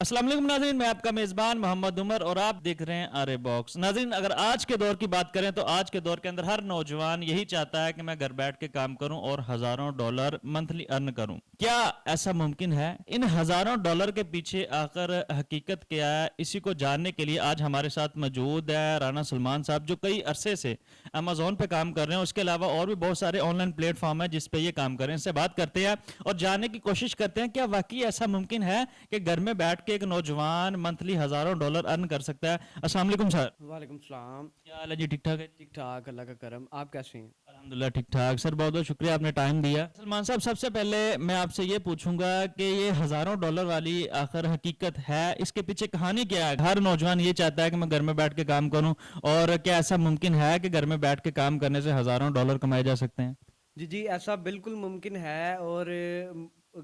अस्सलाम वालेकुम नाज़रीन, मैं आपका मेज़बान मोहम्मद उमर और आप देख रहे हैं आरे बॉक्स। नाज़रीन, अगर आज के दौर की बात करें तो आज के दौर के अंदर हर नौजवान यही चाहता है कि मैं घर बैठ के काम करूं और हज़ारों डॉलर मंथली अर्न करूं। क्या ऐसा मुमकिन है? इन हज़ारों डॉलर के पीछे आकर हकीकत क्या है, इसी को जानने के लिए आज हमारे साथ मौजूद है राना सलमान साहब, जो कई अरसे से अमेज़ॉन पे काम कर रहे हैं। उसके अलावा और भी बहुत सारे ऑनलाइन प्लेटफॉर्म है जिस पे ये काम कर रहे हैं। इनसे बात करते हैं और जानने की कोशिश करते हैं क्या वाकई ऐसा मुमकिन है कि घर में बैठ के एक नौजवान मंथली हजारों डॉलर अर्न कर सकता है। अस्सलाम वालेकुम सर। वालेकुम सलाम। क्या हाल है जी? ठीक ठाक है? ठीक ठाक, अल्लाह का करम। आप कैसे हैं? अल्हम्दुलिल्लाह ठीक ठाक सर, बहुत बहुत शुक्रिया आपने टाइम दिया। सलमान साहब, सबसे पहले मैं आपसे ये पूछूंगा कि ये हजारों डॉलर वाली आखिर हकीकत है, इसके पीछे कहानी क्या है? हर नौजवान ये चाहता है कि मैं घर में बैठ के काम करूं, और क्या ऐसा मुमकिन है कि घर में बैठ के काम करने से हजारों डॉलर कमाए जा सकते हैं? जी जी, ऐसा बिल्कुल मुमकिन है। और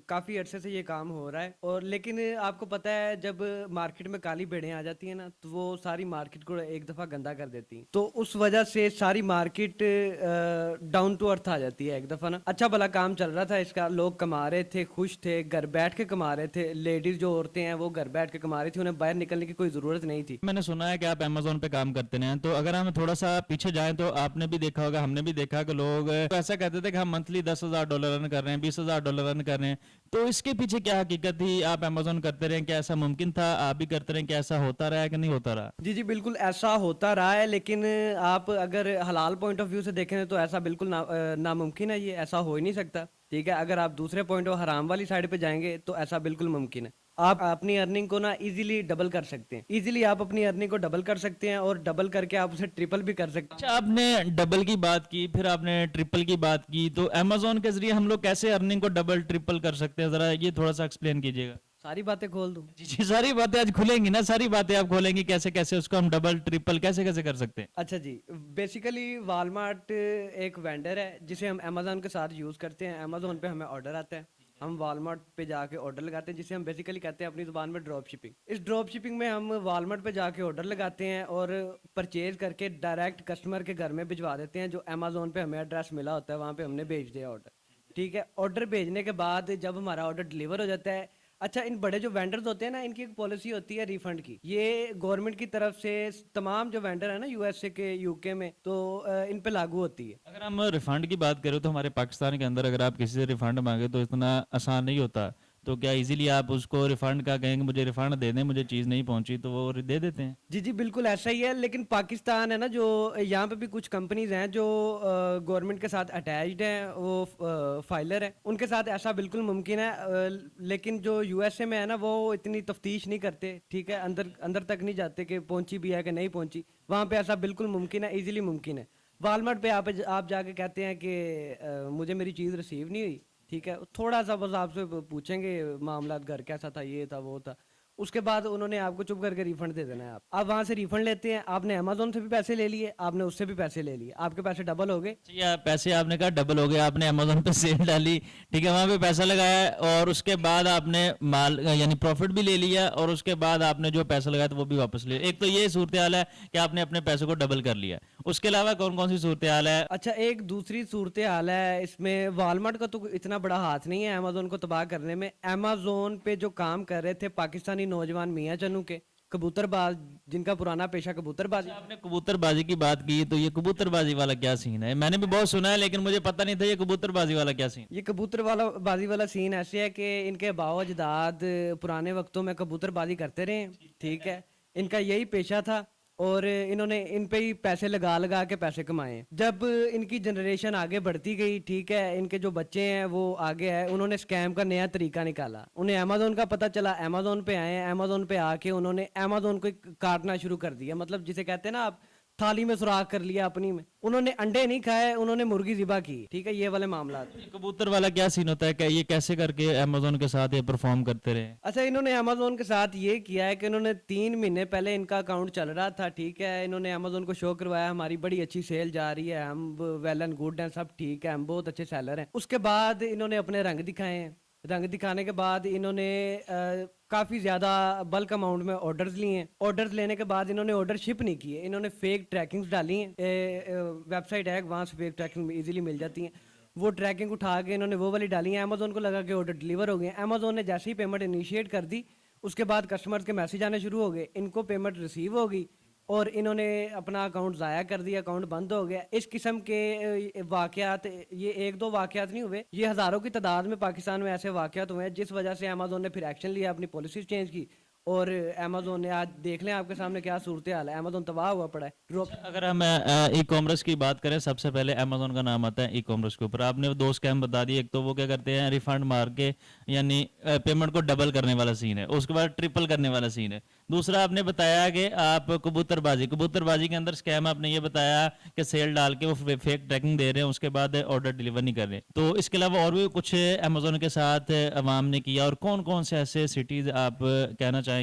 काफ़ी अरसे से ये काम हो रहा है। और लेकिन आपको पता है, जब मार्केट में काली भेड़ें आ जाती हैं ना, तो वो सारी मार्केट को एक दफ़ा गंदा कर देती हैं। तो उस वजह से सारी मार्केट डाउन टू अर्थ आ जाती है एक दफ़ा ना। अच्छा भला काम चल रहा था इसका, लोग कमा रहे थे, खुश थे, घर बैठ के कमा रहे थे। लेडीज़ जो औरतें हैं वो घर बैठ के कमा रही थी, उन्हें बाहर निकलने की कोई ज़रूरत नहीं थी। मैंने सुना है कि आप अमेज़न पे काम करते हैं, तो अगर हम थोड़ा सा पीछे जाएं तो आपने भी देखा होगा, हमने भी देखा कि लोग ऐसा कहते थे कि हम मंथली 10,000 डॉलर अर्न कर रहे हैं, 20,000 डॉलर अर्न कर रहे हैं। तो इसके पीछे क्या हकीकत थी? आप अमेज़न करते रहे, क्या ऐसा मुमकिन था? आप भी करते रहे, क्या ऐसा होता रहा है कि नहीं होता रहा? जी जी, बिल्कुल ऐसा होता रहा है। लेकिन आप अगर हलाल पॉइंट ऑफ व्यू से देखें तो ऐसा बिल्कुल नामुमकिन है। ये ऐसा हो ही नहीं सकता। ठीक है, अगर आप दूसरे पॉइंट ऑफ हराम वाली साइड पे जाएंगे तो ऐसा बिल्कुल मुमकिन है। आप अपनी अर्निंग को ना इजीली डबल कर सकते हैं। इजीली आप अपनी अर्निंग को डबल कर सकते हैं, और डबल करके आप उसे ट्रिपल भी कर सकते अच्छा, हैं। आपने डबल की बात की, फिर आपने ट्रिपल की बात की, तो अमेज़न के जरिए हम लोग कैसे अर्निंग को डबल ट्रिपल कर सकते हैं? जरा ये थोड़ा सा एक्सप्लेन कीजिएगा। सारी बातें खोल दूं? जी जी, सारी बातें आज खुलेंगी ना, सारी बातें आप खोलेंगी, कैसे कैसे उसको हम डबल ट्रिपल कैसे कैसे कर सकते हैं? अच्छा जी, बेसिकली वालमार्ट एक वेंडर है जिसे हम अमेज़न के साथ यूज़ करते हैं। अमेज़न पे हमें ऑर्डर आता है, हम वालमार्ट पे जाके ऑर्डर लगाते हैं, जिसे हम बेसिकली कहते हैं अपनी ज़ुबान में ड्रॉप शिपिंग। इस ड्रॉप शिपिंग में हम वालमार्ट पे जाके ऑर्डर लगाते हैं और परचेज करके डायरेक्ट कस्टमर के घर में भिजवा देते हैं। जो अमेज़न पे हमें एड्रेस मिला होता है, वहाँ पे हमने भेज दिया ऑर्डर। ठीक है, ऑर्डर भेजने के बाद जब हमारा ऑर्डर डिलीवर हो जाता है, अच्छा, इन बड़े जो वेंडर्स होते हैं ना, इनकी एक पॉलिसी होती है रिफंड की। ये गवर्नमेंट की तरफ से तमाम जो वेंडर है ना, यूएसए के, यूके में, तो इन पे लागू होती है। अगर हम रिफंड की बात करें तो हमारे पाकिस्तान के अंदर अगर आप किसी से रिफंड मांगे तो इतना आसान नहीं होता। तो क्या इजीली आप उसको रिफंड का कहेंगे मुझे रिफंड दे दें, मुझे चीज़ नहीं पहुंची, तो वो दे देते हैं? जी जी, बिल्कुल ऐसा ही है। लेकिन पाकिस्तान है ना, जो यहाँ पे भी कुछ कंपनीज हैं जो गवर्नमेंट के साथ अटैच्ड हैं, वो फाइलर है, उनके साथ ऐसा बिल्कुल मुमकिन है। लेकिन जो यूएसए में है ना, वो इतनी तफ्तीश नहीं करते। ठीक है, अंदर अंदर तक नहीं जाते कि पहुंची भी है कि नहीं पहुंची। वहाँ पे ऐसा बिल्कुल मुमकिन है, इजीली मुमकिन है। वालमार्ट पे आप जाके कहते हैं कि मुझे मेरी चीज़ रिसीव नहीं हुई। ठीक है, थोड़ा सा बस आपसे पूछेंगे मामला, घर कैसा था, ये था, वो था। उसके बाद उन्होंने आपको चुप करके रिफंड दे देना है। आप वहां से रिफंड लेते हैं। आपने अमेजोन से भी पैसे ले लिए, आपने उससे भी पैसे ले लिए, आपके पैसे डबल हो गए। जी, पैसे आपने कहा डबल हो गए, आपने अमेजोन पे सेल डाली, ठीक है, वहां पे पैसा लगाया, और उसके बाद आपने माल यानी प्रॉफिट भी ले लिया, और उसके बाद आपने जो पैसा लगाया था वो भी वापस ले लिया। एक तो ये सूरत हाल है कि आपने अपने पैसे को डबल कर लिया। उसके अलावा कौन कौन सी सूरत हाल है? अच्छा, एक दूसरी सूरत हाल है इसमें। वालमार्ट का तो इतना बड़ा हाथ नहीं है अमेजोन को तबाह करने में। अमेजोन पे जो काम कर रहे थे पाकिस्तानी नौजवान मियाँ चन्नू के, कबूतरबाज, जिनका पुराना पेशा कबूतरबाजी। आपने कबूतरबाजी की बात की, तो ये कबूतरबाजी वाला क्या सीन है? मैंने भी बहुत सुना है लेकिन मुझे पता नहीं था ये कबूतरबाजी वाला क्या सीन। ये कबूतर वाला बाजी वाला सीन ऐसे है कि इनके बाओ अजदाद पुराने वक्तों में कबूतरबाजी करते रहे हैं। ठीक है, इनका यही पेशा था, और इन्होंने इन पे ही पैसे लगा लगा के पैसे कमाए। जब इनकी जनरेशन आगे बढ़ती गई, ठीक है, इनके जो बच्चे हैं वो आगे आए, उन्होंने स्कैम का नया तरीका निकाला। उन्हें अमेजोन का पता चला, अमेजोन पे आए, अमेजोन पे आके उन्होंने अमेजोन को काटना शुरू कर दिया। मतलब जिसे कहते हैं ना आप, थाली में सुराख कर लिया अपनी में। उन्होंने अंडे नहीं खाए, उन्होंने मुर्गी ज़िबा की। ठीक है, ये वाले मामला। ये कबूतर वाला क्या सीन होता है? क्या ये कैसे करके अमेजोन के साथ ये परफॉर्म करते रहे? अच्छा, इन्होंने अमेजोन के साथ ये किया है कि इन्होंने 3 महीने पहले इनका अकाउंट चल रहा था। ठीक है, इन्होंने अमेजोन को शो करवाया हमारी बड़ी अच्छी सेल जा रही है, हम वेल एंड गुड हैं, सब ठीक है, हम बहुत अच्छे सेलर हैं। उसके बाद इन्होंने अपने रंग दिखाए हैं। रंग दिखाने के बाद इन्होंने काफ़ी ज़्यादा बल्क अमाउंट में ऑर्डर्स लिए हैं। ऑर्डर्स लेने के बाद इन्होंने ऑर्डर शिप नहीं किए, इन्होंने फेक ट्रैकिंग्स डाली हैं। वेबसाइट है, वहाँ से फेक ट्रैकिंग इजीली मिल जाती हैं। वो ट्रैकिंग उठा के इन्होंने वो वाली डाली है। अमेजोन को लगा कि ऑर्डर डिलीवर हो गए। अमेजोन ने जैसे ही पेमेंट इनिशिएट कर दी, उसके बाद कस्टमर्स के मैसेज आने शुरू हो गए, इनको पेमेंट रिसीव होगी और इन्होंने अपना अकाउंट ज़ाया कर दिया, अकाउंट बंद हो गया। इस किस्म के वाकयात, ये एक दो वाकयात नहीं हुए, ये हज़ारों की तादाद में पाकिस्तान में ऐसे वाकयात हुए हैं, जिस वजह से अमेज़ोन ने फिर एक्शन लिया, अपनी पॉलिसी चेंज की और अमेज़ोन ने आज देख लें आपके सामने क्या सूरत हाल है, अमेज़ोन तबाह हुआ पड़ा है। अगर हम ई कॉमर्स की बात करें, सबसे पहले अमेजोन का नाम आता है ई कॉमर्स के ऊपर। आपने वो दो स्कैम बता दिए, एक तो वो क्या करते हैं रिफंड मार के यानी पेमेंट को डबल करने वाला सीन है, उसके बाद ट्रिपल करने वाला सीन है। दूसरा आपने बताया कि आप कबूतरबाजी के अंदर स्कैम आपने ये बताया कि सेल डाल के वो फेक ट्रैकिंग दे रहे हैं, उसके बाद ऑर्डर डिलीवर नहीं कर रहे। तो इसके अलावा और भी कुछ अमेजोन के साथ अवाम ने किया, और कौन कौन से ऐसे सिटीज आप कहना चाहेंगे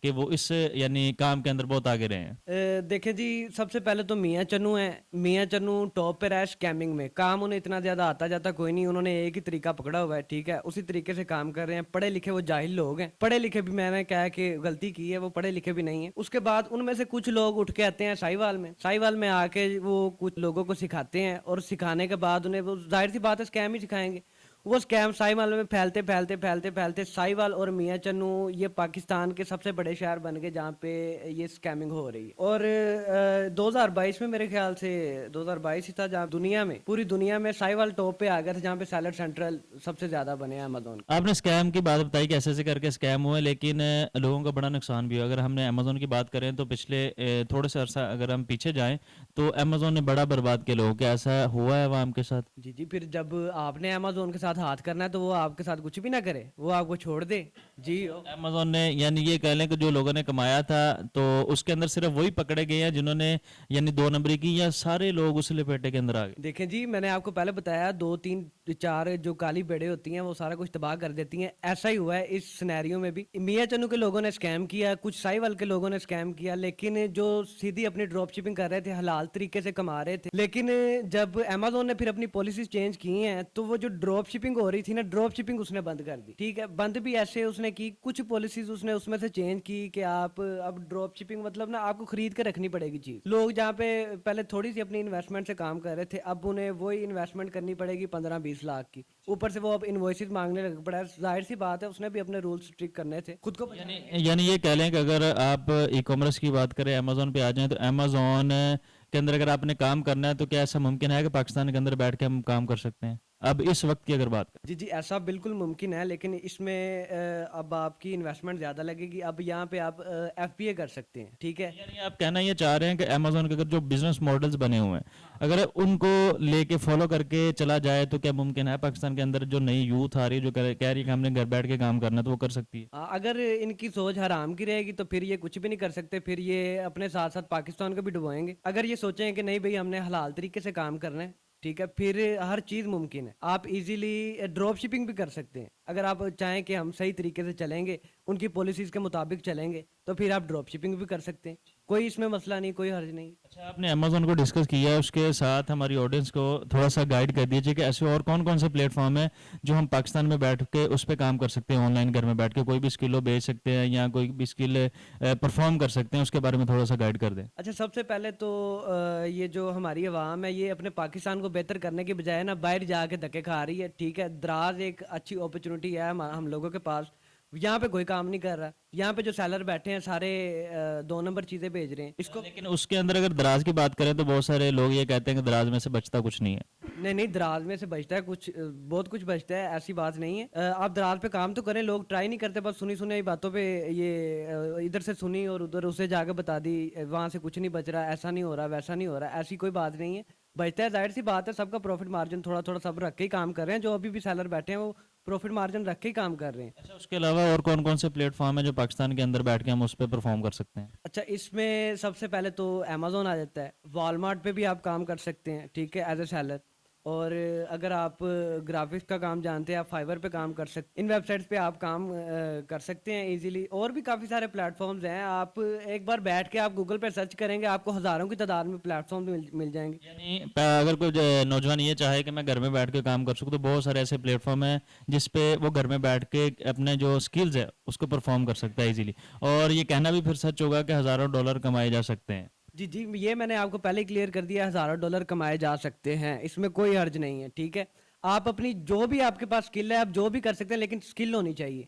कि वो इस यानी काम के अंदर बहुत आगे रहे हैं? देखें जी, सबसे पहले तो मियाँ चन्नू है। मियाँ चन्नू टॉप पे रहा है स्कैमिंग में। काम उन्हें इतना ज़्यादा आता जाता कोई नहीं, उन्होंने एक ही तरीका पकड़ा हुआ है, ठीक है, उसी तरीके से काम कर रहे हैं। पढ़े लिखे वो जाहिल लोग हैं, पढ़े लिखे भी मैंने कहा कि गलती की है, वो पढ़े लिखे भी नहीं है। उसके बाद उनमें से कुछ लोग उठ के आते हैं साहिवाल में आके वो कुछ लोगों को सिखाते हैं, और सिखाने के बाद उन्हें वो जाहिर सी बात है स्कैम ही सिखाएंगे। वो स्कैम साहिवाल में फैलते साहिवाल और मियाँ चन्नू ये पाकिस्तान के सबसे बड़े शहर बन गए जहाँ पे ये स्कैमिंग हो रही है। और 2022 में मेरे ख्याल से 2022 ही था जहाँ पूरी दुनिया में साहिवाल टॉप पे आ गया था, जहाँ पे सैलड सेंट्रल सबसे ज्यादा बने हैं अमेजोन। आपने स्कैम की बात बताई कि ऐसे ऐसे करके स्कैम हुए, लेकिन लोगों का बड़ा नुकसान भी हुआ। अगर हमने अमेजोन की बात करें तो पिछले थोड़े से अरसा अगर हम पीछे जाएं तो अमेजोन ने बड़ा बर्बाद किया लोगों के। ऐसा हुआ है अवाम के साथ? जी जी, फिर जब आपने अमेजोन के साथ हाथ करना है तो वो आपके साथ कुछ भी ना करे, वो आपको छोड़ दे। जी अमेजोन ने यानी ये कह लें कि जो लोगों ने कमाया था तो उसके अंदर सिर्फ वही पकड़े गए हैं जिन्होंने यानी दो नंबरी की, या सारे लोग उस लपेटे के अंदर आ गए? देखें जी, मैंने आपको पहले बताया 2 3 4 जो काली बेड़े होती हैं वो सारा कुछ तबाह कर देती हैं। ऐसा ही हुआ है इस सिनेरियो में भी। मियाँ चन्नू के लोगों ने स्कैम किया, कुछ साहिवाल के लोगों ने स्कैम किया, लेकिन जो सीधी अपनी ड्रॉप शिपिंग कर रहे थे, हलाल तरीके से कमा रहे थे। लेकिन जब अमेजोन ने फिर अपनी पॉलिसी चेंज की हैं तो वो जो ड्रॉप शिपिंग हो रही थी ना, ड्रॉप शिपिंग उसने बंद कर दी, ठीक है। बंद भी ऐसे उसने की, कुछ पॉलिसीज उसने उसमें से चेंज की कि आप अब ड्रॉप शिपिंग मतलब ना आपको खरीद के रखनी पड़ेगी चीज। लोग जहाँ पे पहले थोड़ी सी अपनी इन्वेस्टमेंट से काम कर रहे थे, अब उन्हें वही इन्वेस्टमेंट करनी पड़ेगी 15-20 लाख की। ऊपर से वो अब इनवॉइसेस मांगने लग पड़ा है। जाहिर सी बात है उसने भी अपने रूल्स स्ट्रिक्ट करने थे खुद को। यानी ये कह लें कि अगर आप ई कॉमर्स की बात करें, अमेजोन पे आ जाएं, तो अमेजोन के अंदर अगर आपने काम करना है तो क्या ऐसा मुमकिन है कि पाकिस्तान के अंदर बैठ के हम काम कर सकते हैं अब इस वक्त की अगर बात करें? जी जी, ऐसा बिल्कुल मुमकिन है, लेकिन इसमें अब आपकी इन्वेस्टमेंट ज़्यादा लगेगी। अब यहाँ पे आप FBA कर सकते हैं, ठीक है। यानी आप कहना ये चाह रहे हैं कि अमेजोन के अगर जो बिजनेस मॉडल्स बने हुए हैं, अगर उनको लेके फॉलो करके चला जाए तो क्या मुमकिन है पाकिस्तान के अंदर जो नई यूथ आ रही है जो कह रही है कि हमने घर बैठ के काम करना है, तो वो कर सकती है? अगर इनकी सोच हराम की रहेगी तो फिर ये कुछ भी नहीं कर सकते, फिर ये अपने साथ साथ पाकिस्तान को भी डुबोएंगे। अगर ये सोचें कि नहीं भाई हमने हलाल तरीके से काम करना है, ठीक है, फिर हर चीज़ मुमकिन है। आप इजीली ड्रॉप शिपिंग भी कर सकते हैं। अगर आप चाहें कि हम सही तरीके से चलेंगे, उनकी पॉलिसीज के मुताबिक चलेंगे, तो फिर आप ड्रॉप शिपिंग भी कर सकते हैं। कोई इसमें मसला नहीं, कोई हर्ज नहीं। अच्छा, आपने अमेजोन को डिस्कस किया है, उसके साथ हमारी ऑडियंस को थोड़ा सा गाइड कर दीजिए कि ऐसे और कौन कौन से प्लेटफॉर्म है जो हम पाकिस्तान में बैठ के उस पर काम कर सकते हैं, ऑनलाइन घर में बैठ के कोई भी स्किल बेच सकते हैं या कोई भी स्किल परफॉर्म कर सकते हैं, उसके बारे में थोड़ा सा गाइड कर दें। अच्छा, सबसे पहले तो ये जो हमारी अवाम है ये अपने पाकिस्तान को बेहतर करने की बजाय ना बाहर जाके धक्के खा रही है, ठीक है। दराज एक अच्छी अपॉर्चुनिटी है हम लोगों के पास। यहाँ पे कोई काम नहीं कर रहा, यहाँ पे जो सेलर बैठे हैं सारे 2 नंबर चीजें भेज रहे हैं इसको। लेकिन उसके अंदर अगर दराज की बात करें तो बहुत सारे लोग ये कहते हैं कि दराज में से बचता कुछ नहीं है। नहीं नहीं, दराज में से बचता है कुछ, बहुत कुछ बचता है, ऐसी बात नहीं है। आप दराज पे काम तो करें, लोग ट्राई नहीं करते, बस सुनी सुनी बातों पे ये इधर से सुनी और उधर उसे जाके बता दी, वहां से कुछ नहीं बच रहा, ऐसा नहीं हो रहा, वैसा नहीं हो रहा, ऐसी कोई बात नहीं है। बचता है, जाहिर सी बात है, सबका प्रॉफिट मार्जिन थोड़ा थोड़ा सब रख के ही काम कर रहे हैं। जो अभी भी सेलर बैठे हैं वो प्रॉफिट मार्जिन रख के ही काम कर रहे हैं। अच्छा, उसके अलावा और कौन कौन से प्लेटफॉर्म है जो पाकिस्तान के अंदर बैठ के हम उस पर परफॉर्म कर सकते हैं? अच्छा, इसमें सबसे पहले तो अमेजोन आ जाता है। वॉलमार्ट पे भी आप काम कर सकते हैं, ठीक है, एज ए सेलर। और अगर आप ग्राफिक्स का काम जानते हैं, आप फाइवर पे काम कर सकते हैं। इन वेबसाइट्स पे आप काम कर सकते हैं इजीली। और भी काफ़ी सारे प्लेटफॉर्म्स हैं, आप एक बार बैठ के आप गूगल पे सर्च करेंगे, आपको हज़ारों की तादाद में प्लेटफॉर्म मिल जाएंगे। यानी अगर कोई नौजवान ये चाहे कि मैं घर में बैठ के काम कर सकूं, तो बहुत सारे ऐसे प्लेटफॉर्म हैं जिस पे वो घर में बैठ के अपने जो स्किल्स है उसको परफॉर्म कर सकता है इजीली, और ये कहना भी फिर सच होगा कि हज़ारों डॉलर कमाए जा सकते हैं। जी जी, ये मैंने आपको पहले क्लियर कर दिया, $1000 कमाए जा सकते हैं, इसमें कोई हर्ज नहीं है, ठीक है। आप अपनी जो भी आपके पास स्किल है आप जो भी कर सकते हैं, लेकिन स्किल होनी चाहिए।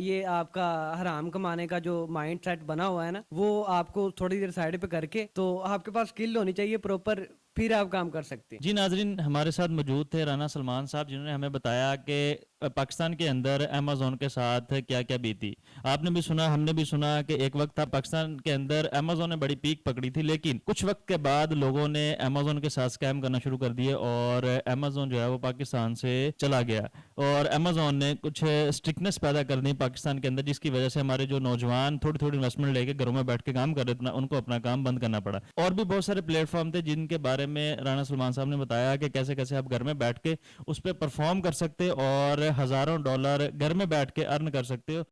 ये आपका हराम कमाने का जो माइंड सेट बना हुआ है ना, वो आपको थोड़ी देर साइड पे करके, तो आपके पास स्किल होनी चाहिए प्रॉपर, फिर आप काम कर सकते हैं। जी नाजरीन, हमारे साथ मौजूद थे राना सलमान साहब, जिन्होंने हमें बताया कि पाकिस्तान के अंदर अमेज़न के साथ क्या क्या बीती। आपने भी सुना, हमने भी सुना कि एक वक्त था पाकिस्तान के अंदर अमेज़न ने बड़ी पीक पकड़ी थी, लेकिन कुछ वक्त के बाद लोगों ने अमेज़न के साथ स्कैम करना शुरू कर दिए और अमेज़न जो है वो पाकिस्तान से चला गया और अमेज़न ने कुछ स्ट्रिक्टनेस पैदा कर दी पाकिस्तान के अंदर, जिसकी वजह से हमारे जो नौजवान थोड़ी थोड़ी इन्वेस्टमेंट लेके घरों में बैठ के काम कर रहे थे ना, उनको अपना काम बंद करना पड़ा। और भी बहुत सारे प्लेटफॉर्म थे जिनके बारे में राना सलमान साहब ने बताया कि कैसे कैसे आप घर में बैठ के उस पर परफॉर्म कर सकते और हजारों डॉलर घर में बैठ के अर्न कर सकते हो।